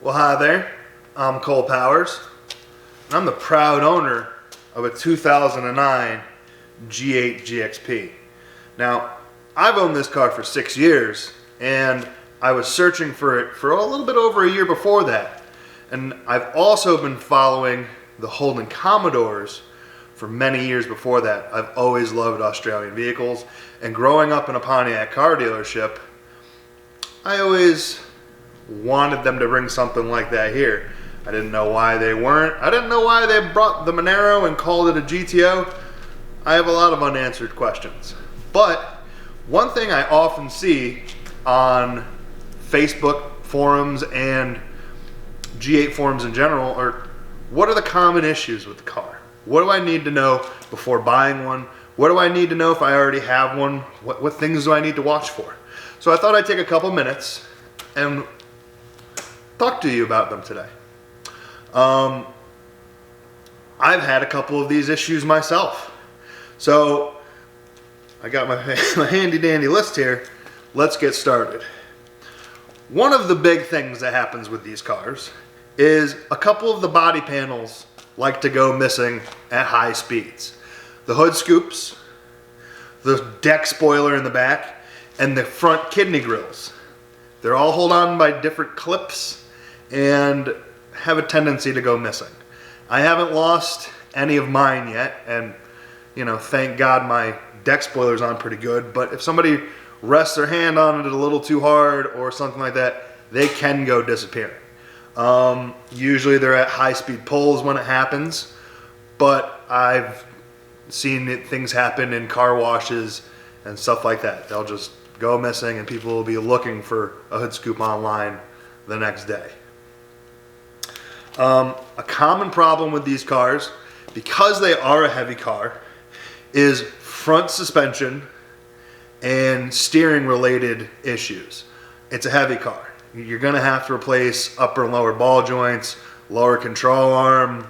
Well, hi there. I'm Cole Powers, and I'm the proud owner of a 2009 G8 GXP. Now, I've owned this car for 6 years, and I was searching for it for a little bit over a year before that. And I've also been following the Holden Commodores for many years before that. I've always loved Australian vehicles, and growing up in a Pontiac car dealership, I always wanted them to bring something like that here. I didn't know why they weren't. I didn't know why they brought the Monero and called it a GTO. I have a lot of unanswered questions. But one thing I often see on Facebook forums and G8 forums in general are, what are the common issues with the car? What do I need to know before buying one? What do I need to know if I already have one? What things do I need to watch for? So I thought I'd take a couple minutes and talk to you about them today. I've had a couple of these issues myself. So I got my handy dandy list here. Let's get started. One of the big things that happens with these cars is a couple of the body panels like to go missing at high speeds. The hood scoops, the deck spoiler in the back, and the front kidney grills. They're all held on by different clips and have a tendency to go missing. I haven't lost any of mine yet, and thank God my deck spoiler's on pretty good, but if somebody rests their hand on it a little too hard or something like that, they can go disappearing. Usually they're at high-speed pulls when it happens, but I've seen things happen in car washes and stuff like that. They'll just go missing and people will be looking for a hood scoop online the next day. A common problem with these cars, because they are a heavy car, is front suspension and steering related issues. It's a heavy car. You're gonna have to replace upper and lower ball joints, lower control arm,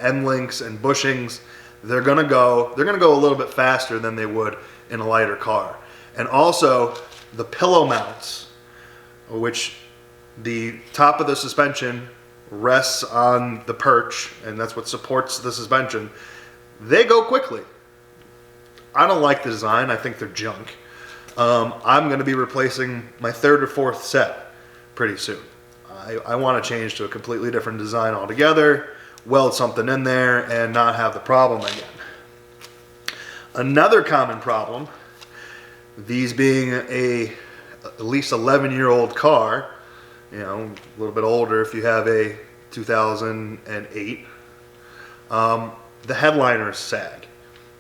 end links and bushings. They're gonna go a little bit faster than they would in a lighter car. And also the pillow mounts, which the top of the suspension rests on the perch, and that's what supports the suspension, they go quickly. I don't like the design. I think they're junk. I'm going to be replacing my third or fourth set pretty soon. I want to change to a completely different design altogether, weld something in there, and not have the problem again. Another common problem, these being at least 11-year-old car, a little bit older if you have a 2008, the headliners sag.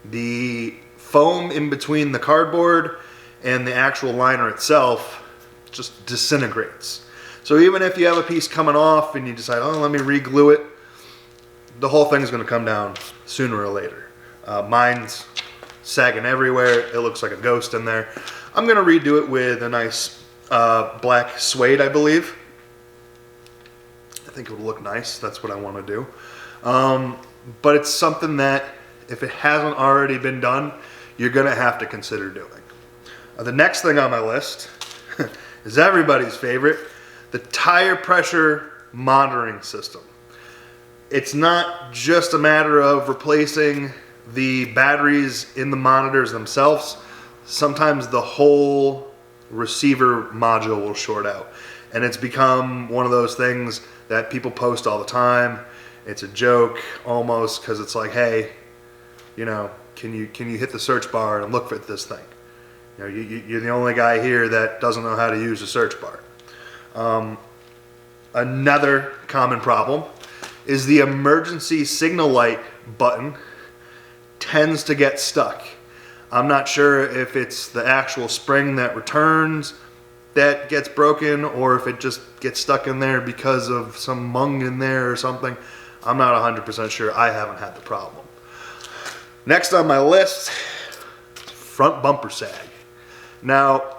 The foam in between the cardboard and the actual liner itself just disintegrates. So even if you have a piece coming off and you decide, oh, let me re-glue it, the whole thing's going to come down sooner or later. Mine's sagging everywhere. It looks like a ghost in there. I'm going to redo it with a nice black suede, I believe. I think it would look nice. That's what I want to do. But it's something that, if it hasn't already been done, you're going to have to consider doing. The next thing on my list is everybody's favorite, the tire pressure monitoring system. It's not just a matter of replacing the batteries in the monitors themselves. Sometimes the whole receiver module will short out. And it's become one of those things that people post all the time. It's a joke almost, because it's like, hey, can you hit the search bar and look for this thing? You're the only guy here that doesn't know how to use a search bar. Another common problem is the emergency signal light button tends to get stuck. I'm not sure if it's the actual spring that returns that gets broken or if it just gets stuck in there because of some mung in there or something. I'm not 100% sure. I haven't had the problem. Next on my list, front bumper sag. Now,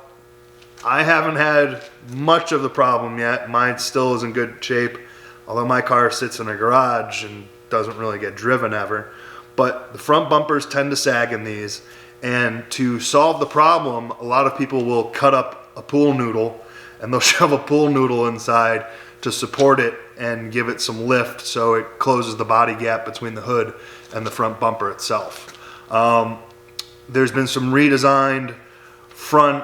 I haven't had much of the problem yet. Mine still is in good shape, although my car sits in a garage and doesn't really get driven ever. But the front bumpers tend to sag in these, and to solve the problem, a lot of people will cut up a pool noodle and they'll shove a pool noodle inside to support it and give it some lift so it closes the body gap between the hood and the front bumper itself. There's been some redesigned front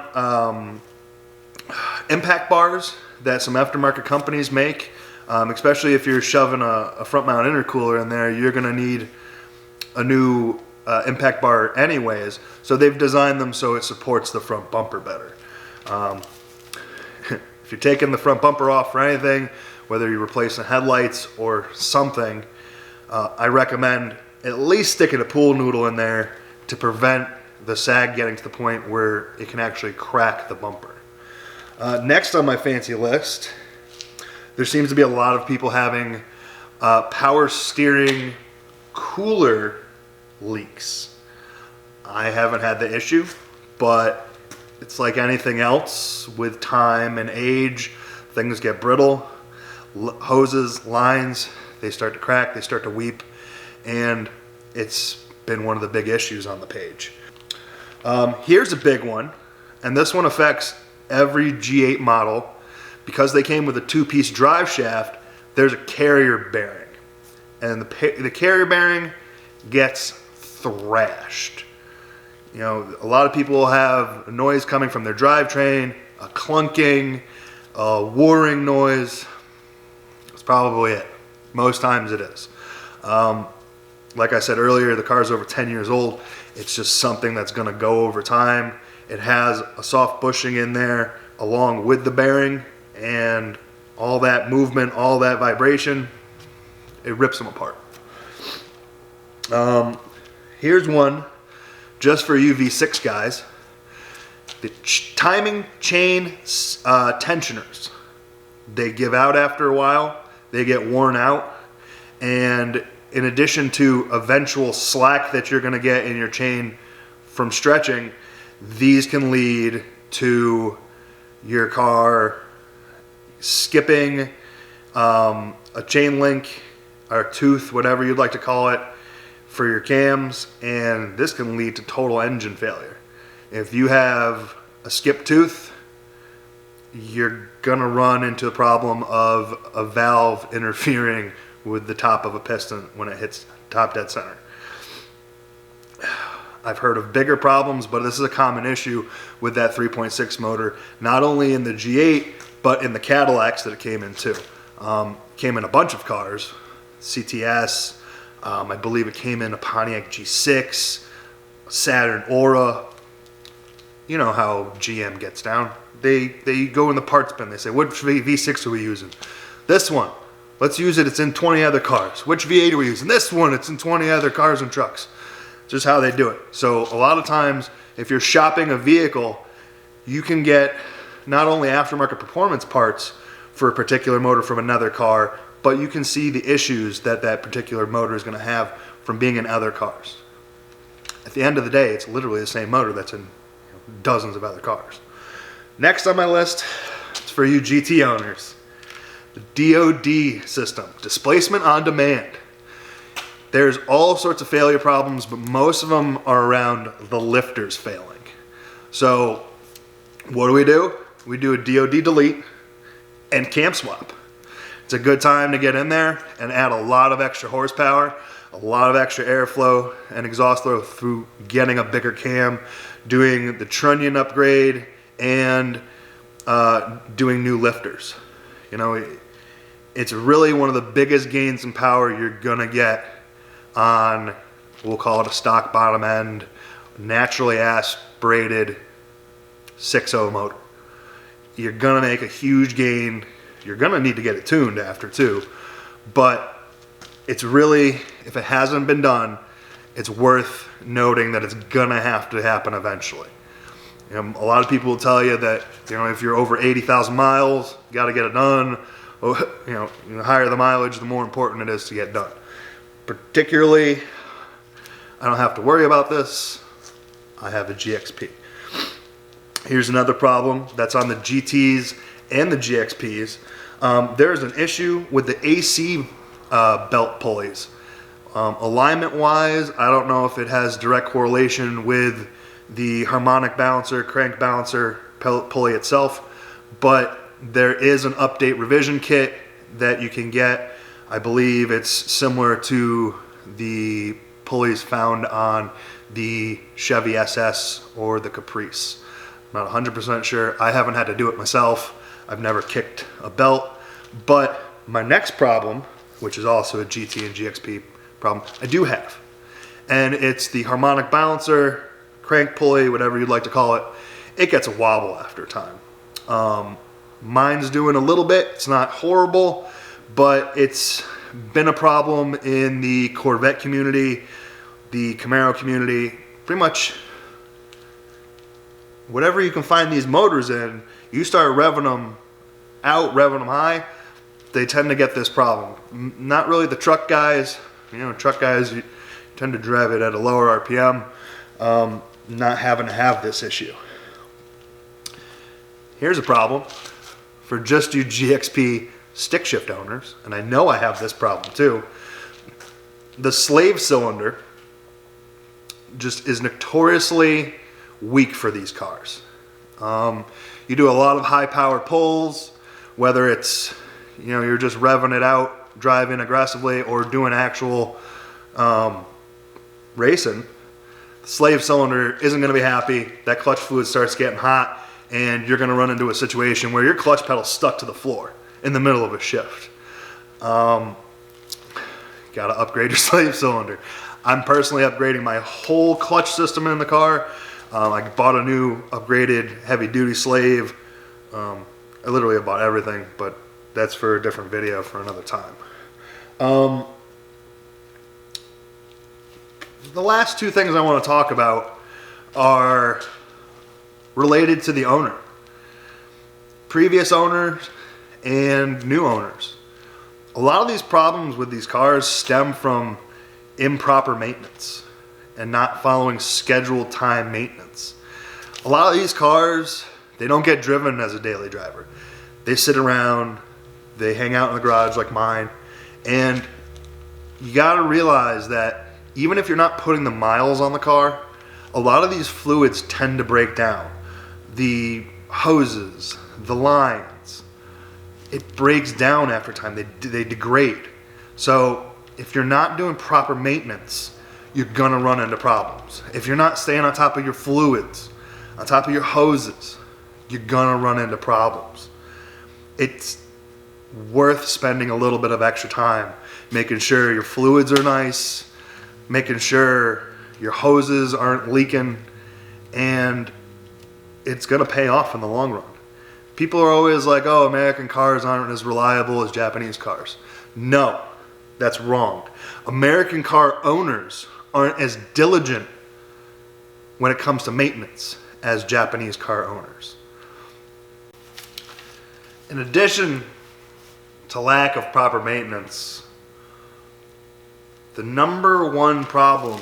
impact bars that some aftermarket companies make, especially if you're shoving a front mount intercooler in there. You're going to need a new impact bar anyways, so they've designed them so it supports the front bumper better. If you're taking the front bumper off for anything, whether you're replacing headlights or something, I recommend at least sticking a pool noodle in there to prevent the sag getting to the point where it can actually crack the bumper. Next on my fancy list, there seems to be a lot of people having power steering cooler leaks. I haven't had the issue, but it's like anything else. With time and age, things get brittle. Hoses, lines, they start to crack, they start to weep, and it's been one of the big issues on the page. Here's a big one, and this one affects every G8 model. Because they came with a two-piece drive shaft, there's a carrier bearing, and the carrier bearing gets thrashed. You know, a lot of people will have noise coming from their drivetrain, a clunking, a whirring noise. That's probably it. Most times it is. Like I said earlier, the car's over 10 years old. It's just something that's going to go over time. It has a soft bushing in there along with the bearing, and all that movement, all that vibration, it rips them apart. Here's one just for you V6 guys. The timing chain tensioners. They give out after a while. They get worn out. And in addition to eventual slack that you're going to get in your chain from stretching, these can lead to your car skipping a chain link or tooth, whatever you'd like to call it, for your cams, and this can lead to total engine failure. If you have a skip tooth, you're gonna run into the problem of a valve interfering with the top of a piston when it hits top dead center. I've heard of bigger problems, but this is a common issue with that 3.6 motor, not only in the G8, but in the Cadillacs that it came in too. Came in a bunch of cars, CTS, I believe it came in a Pontiac G6, Saturn Aura. You know how GM gets down. They go in the parts bin. They say, which V6 are we using? This one. Let's use it. It's in 20 other cars. Which V8 are we using? This one. It's in 20 other cars and trucks. Just how they do it. So a lot of times, if you're shopping a vehicle, you can get not only aftermarket performance parts for a particular motor from another car, but you can see the issues that that particular motor is going to have from being in other cars. At the end of the day, it's literally the same motor that's in dozens of other cars. Next on my list, it's for you GT owners. The DOD system, displacement on demand. There's all sorts of failure problems, but most of them are around the lifters failing. So what do? We do a DOD delete and cam swap. It's a good time to get in there and add a lot of extra horsepower, a lot of extra airflow and exhaust flow through getting a bigger cam, doing the trunnion upgrade, and doing new lifters. You know, it's really one of the biggest gains in power you're gonna get on, we'll call it a stock bottom end, naturally aspirated 6.0 motor. You're gonna make a huge gain. You're gonna need to get it tuned after too, but it's really, if it hasn't been done, it's worth noting that it's gonna have to happen eventually. You know, a lot of people will tell you that, you know, if you're over 80,000 miles, you gotta get it done. You know, the higher the mileage, the more important it is to get done. Particularly, I don't have to worry about this. I have a GXP. Here's another problem that's on the GTs and the GXPs. There's an issue with the AC belt pulleys. Alignment-wise, I don't know if it has direct correlation with the harmonic balancer, crank balancer pulley itself, but there is an update revision kit that you can get. I believe it's similar to the pulleys found on the Chevy SS or the Caprice. I'm not 100% sure. I haven't had to do it myself. I've never kicked a belt. But my next problem, which is also a GT and GXP problem, I do have. And it's the harmonic balancer, crank pulley, whatever you'd like to call it. It gets a wobble after time. Mine's doing a little bit. It's not horrible, but it's been a problem in the Corvette community, the Camaro community, pretty much whatever you can find these motors in, you start revving them out, revving them high, they tend to get this problem. Not really the truck guys. You know, truck guys you tend to drive it at a lower RPM, not having to have this issue. Here's a problem for just you GXP stick shift owners, and I know I have this problem too. The slave cylinder just is notoriously weak for these cars. You do a lot of high power pulls, whether it's, you know, you're just revving it out, driving aggressively, or doing actual racing. The slave cylinder isn't going to be happy. That clutch fluid starts getting hot, and you're going to run into a situation where your clutch pedal's stuck to the floor in the middle of a shift. Got to upgrade your slave cylinder. I'm personally upgrading my whole clutch system in the car. I bought a new upgraded heavy duty slave. I literally have bought everything, but that's for a different video for another time. The last two things I want to talk about are related to the owner. Previous owners and new owners. A lot of these problems with these cars stem from improper maintenance and not following scheduled time maintenance. A lot of these cars, they don't get driven as a daily driver. They sit around, they hang out in the garage like mine, and you gotta realize that even if you're not putting the miles on the car, a lot of these fluids tend to break down. The hoses, the lines, it breaks down after time. They degrade. So if you're not doing proper maintenance, you're gonna run into problems. If you're not staying on top of your fluids, on top of your hoses, you're gonna run into problems. It's worth spending a little bit of extra time making sure your fluids are nice, making sure your hoses aren't leaking, and it's gonna pay off in the long run. People are always like, oh, American cars aren't as reliable as Japanese cars. No, that's wrong. American car owners aren't as diligent when it comes to maintenance as Japanese car owners. In addition to lack of proper maintenance, the number one problem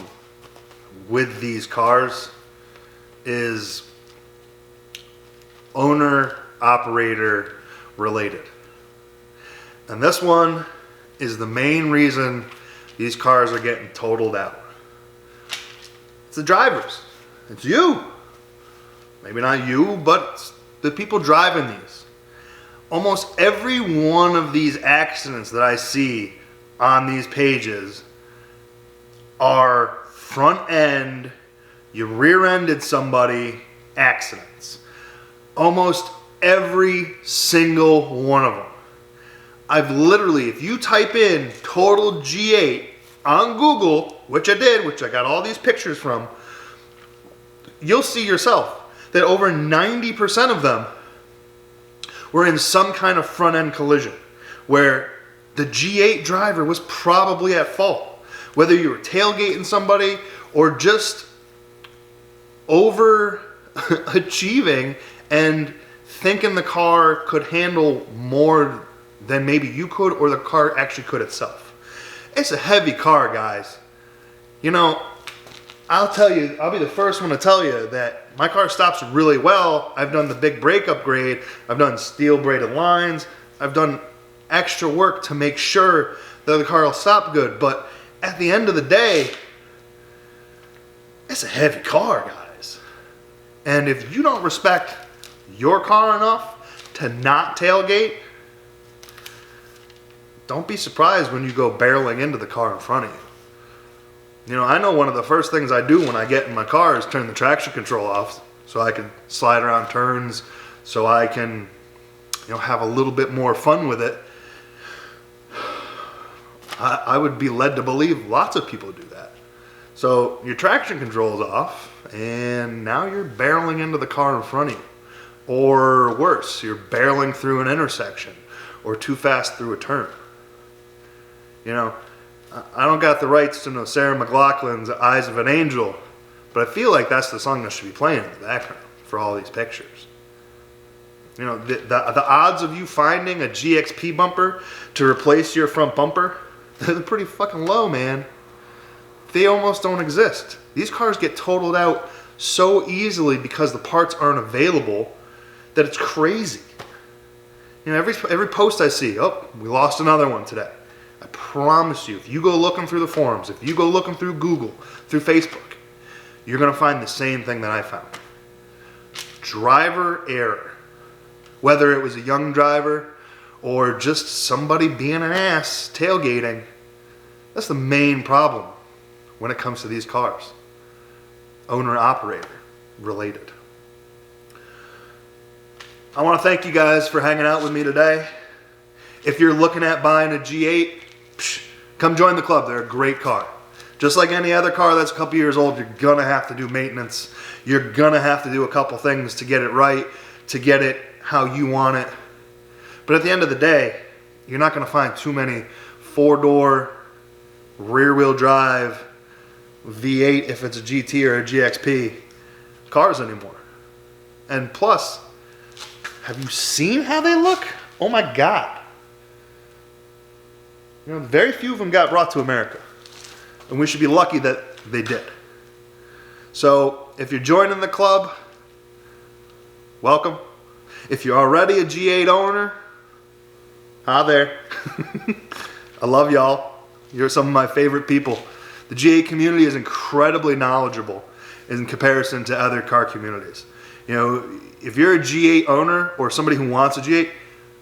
with these cars is owner-operator related. And this one is the main reason these cars are getting totaled out. It's the drivers. It's you. Maybe not you, but it's the people driving these. Almost every one of these accidents that I see on these pages are front end, you rear-ended somebody accidents. Almost every single one of them. I've literally, if you type in total G8 on Google, which I did, which I got all these pictures from, you'll see yourself that over 90% of them were in some kind of front end collision where the G8 driver was probably at fault. Whether you were tailgating somebody or just overachieving and thinking the car could handle more than maybe you could or the car actually could itself. It's a heavy car, guys. You know, I'll tell you, I'll be the first one to tell you that my car stops really well. I've done the big brake upgrade. I've done steel braided lines. I've done extra work to make sure that the car will stop good. But at the end of the day, it's a heavy car, guys. And if you don't respect your car enough to not tailgate, don't be surprised when you go barreling into the car in front of you. You know, I know one of the first things I do when I get in my car is turn the traction control off so I can slide around turns, so I can, you know, have a little bit more fun with it. I would be led to believe lots of people do that. So your traction control is off, and now you're barreling into the car in front of you. Or worse, you're barreling through an intersection or too fast through a turn. You know, I don't got the rights to know Sarah McLachlan's Eyes of an Angel, but I feel like that's the song that should be playing in the background for all these pictures. You know, the odds of you finding a GXP bumper to replace your front bumper, they're pretty fucking low, man. They almost don't exist. These cars get totaled out so easily because the parts aren't available that it's crazy. You know, every post I see, oh, we lost another one today. I promise you, if you go looking through the forums, if you go looking through Google, through Facebook, you're gonna find the same thing that I found. Driver error. Whether it was a young driver or just somebody being an ass tailgating, that's the main problem when it comes to these cars. Owner-operator related. I want to thank you guys for hanging out with me today. If you're looking at buying a G8, come join the club. They're a great car. Just like any other car that's a couple years old, you're going to have to do maintenance. You're going to have to do a couple things to get it right, to get it how you want it. But at the end of the day, you're not going to find too many four-door, rear-wheel drive, V8 if it's a GT or a GXP cars anymore. And plus, have you seen how they look? Oh my God. You know, very few of them got brought to America. And we should be lucky that they did. So, if you're joining the club, welcome. If you're already a G8 owner, hi there. I love y'all. You're some of my favorite people. The G8 community is incredibly knowledgeable in comparison to other car communities. You know, if you're a G8 owner or somebody who wants a G8,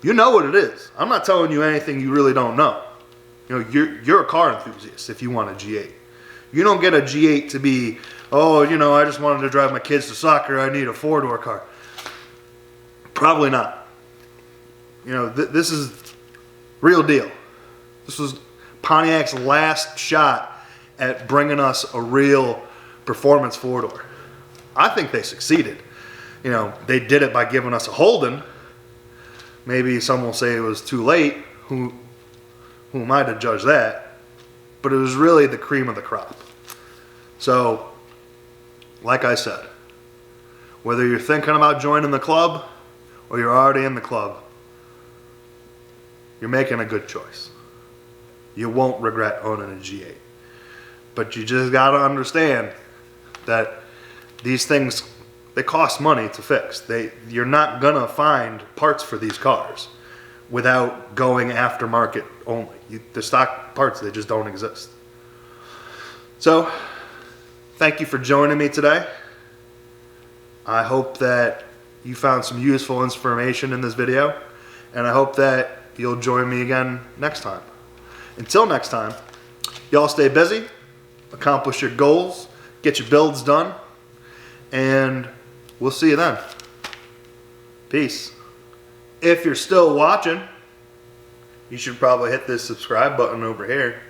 you know what it is. I'm not telling you anything you really don't know. You know, you're a car enthusiast if you want a G8. You don't get a G8 to be, oh, you know, I just wanted to drive my kids to soccer, I need a four-door car. Probably not. You know, this is real deal. This was Pontiac's last shot at bringing us a real performance four-door. I think they succeeded. You know, they did it by giving us a Holden. Maybe some will say it was too late. Who am I to judge that? But it was really the cream of the crop. So, like I said, whether you're thinking about joining the club or you're already in the club, you're making a good choice. You won't regret owning a G8. But you just got to understand that these things, they cost money to fix. You're not going to find parts for these cars without going aftermarket only. The stock parts, they just don't exist. So, thank you for joining me today. I hope that you found some useful information in this video, and I hope that you'll join me again next time. Until next time, y'all stay busy, accomplish your goals, get your builds done, and we'll see you then. Peace. If you're still watching, you should probably hit this subscribe button over here.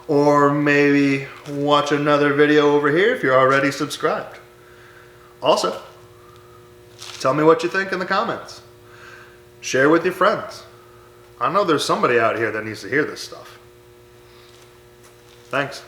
Or maybe watch another video over here if you're already subscribed. Also, tell me what you think in the comments. Share with your friends. I know there's somebody out here that needs to hear this stuff. Thanks.